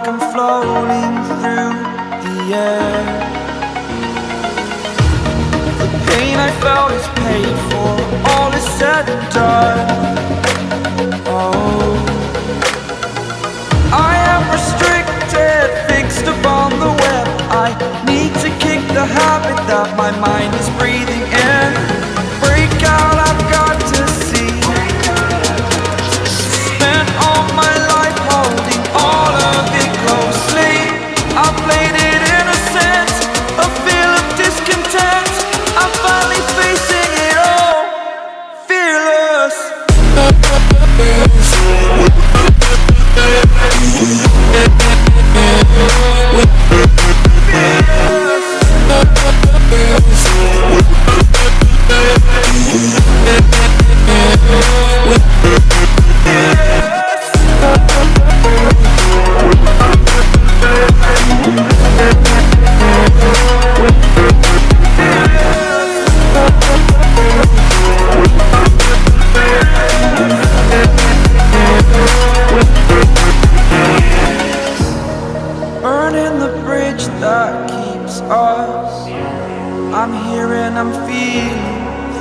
like I'm floating through the air. The pain I felt is paid for, all is said and done. Oh, I am restricted, fixed upon the web. I need to kick the habit that my mind is breathing in. Break out, I've got to see. Spent all my life holding all of it closely. I played it innocent, a feel of discontent. I'm finally facing it all, fearless. Burning the bridge that keeps us. I'm here and I'm feeling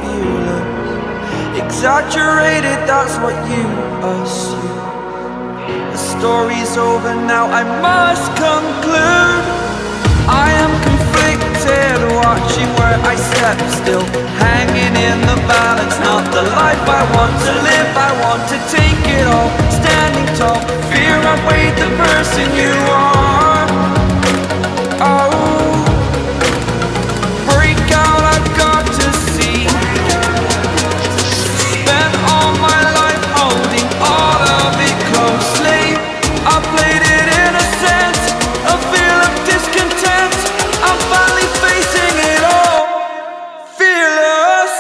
fearless. Exaggerated, that's what you assume. The story's over now, I must conclude. I am conflicted, watching where I step still, hanging in the balance. Not the life I want to live, I want to take it all. Standing tall, fear outweighed the person you are. Oh, break out, I've got to see. Spent all my life holding all of it closely. I played it innocent, a feel of discontent. I'm finally facing it all, fearless.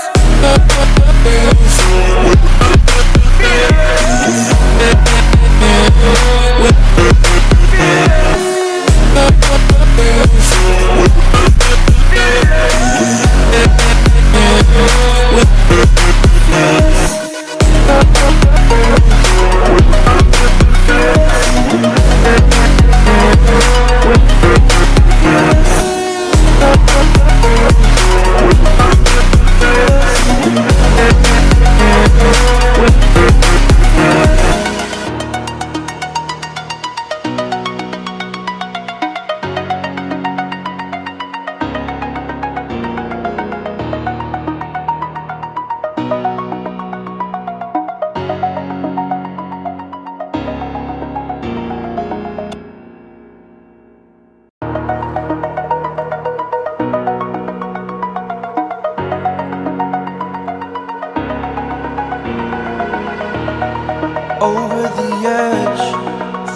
Over the edge,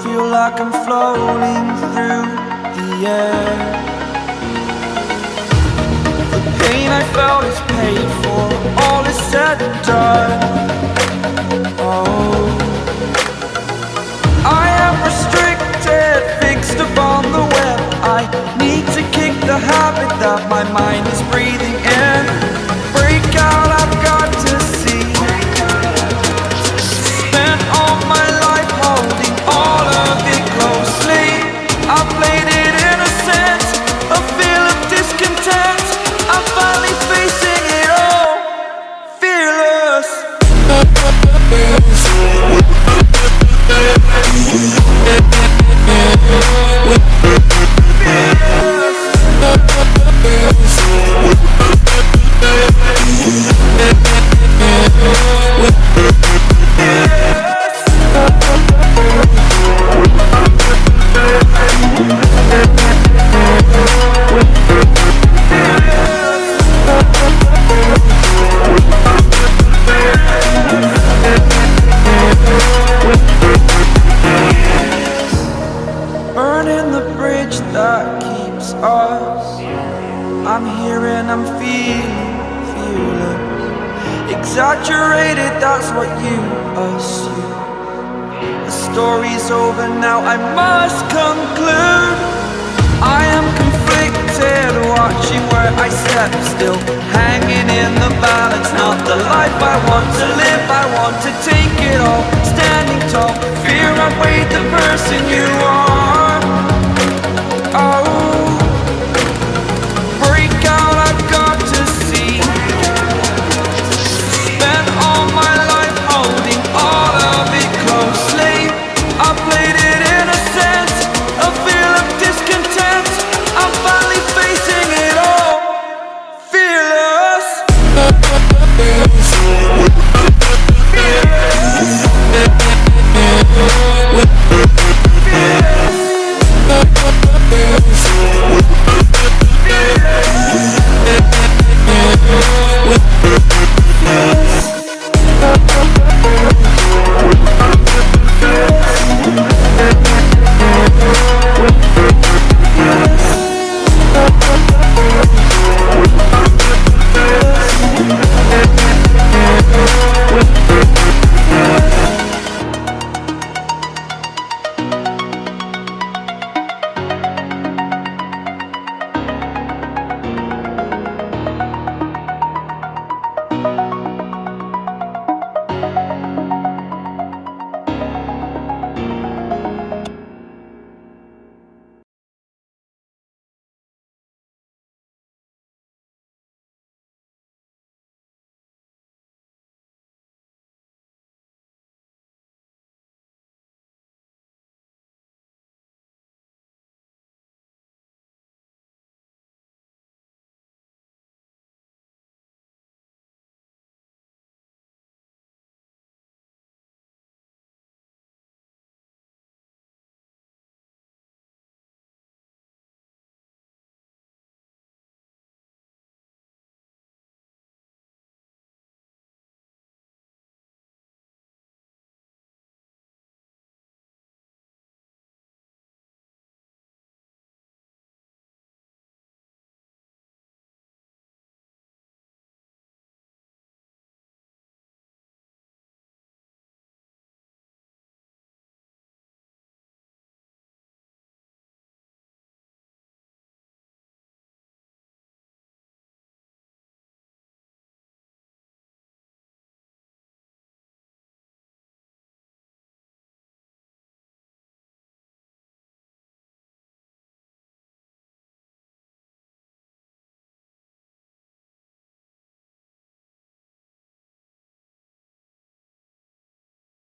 feel like I'm floating through the air. The pain I felt is paid for, all is said and done. Oh, I am restricted, fixed upon the web. I need to kick the habit that my mind is breathing in. Break out, I've got to see. Spent all my life holding all of it closely. I played it innocent, a feel of discontent. I'm finally facing it all, fearless. Burning the bridge that keeps us. I'm here and I'm feeling fearless. Exaggerated, that's what you assume. The story's over now, I must conclude. I am